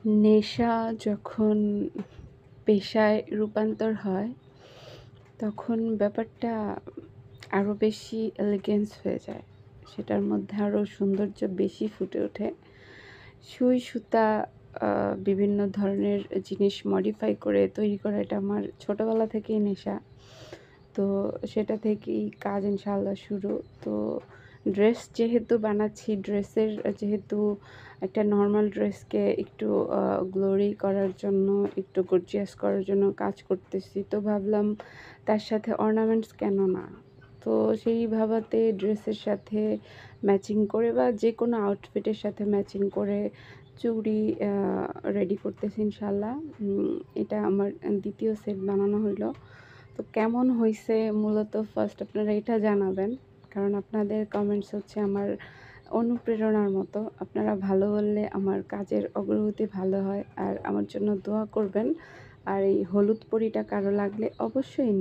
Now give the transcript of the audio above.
নেশা যখন পেশায় রূপান্তর হয় তখন ব্যাপারটা আরও বেশি এলিগেন্স হয়ে যায়, সেটার মধ্যে আরও সৌন্দর্য বেশি ফুটে ওঠে। সুই সুতা বিভিন্ন ধরনের জিনিস মডিফাই করে তৈরি করা এটা আমার ছোটোবেলা থেকেই নেশা। তো সেটা থেকেই কাজ ইনশাআল্লাহ শুরু। তো ড্রেস যেহেতু বানাচ্ছি, ড্রেসের যেহেতু একটা নর্মাল ড্রেসকে একটু গ্লোরি করার জন্য, একটু গর্জিয়াস করার জন্য কাজ করতেছি, তো ভাবলাম তার সাথে অর্নামেন্টস কেন না। তো সেই ভাবাতে ড্রেসের সাথে ম্যাচিং করে বা যে কোনো আউটফিটের সাথে ম্যাচিং করে চুড়ি রেডি করতেছি ইনশাআল্লাহ। এটা আমার দ্বিতীয় সেট বানানো হইলো। তো কেমন হয়েছে মূলত ফার্স্ট আপনারা এটা জানাবেন, কারণ আপনাদের কমেন্টস হচ্ছে আমার অনুপ্রেরণার মতো। আপনারা ভালো বললে আমার কাজের অগ্রগতি ভালো হয়, আর আমার জন্য দোয়া করবেন। আর এই হলুদ পরিটা কারো লাগলে অবশ্যই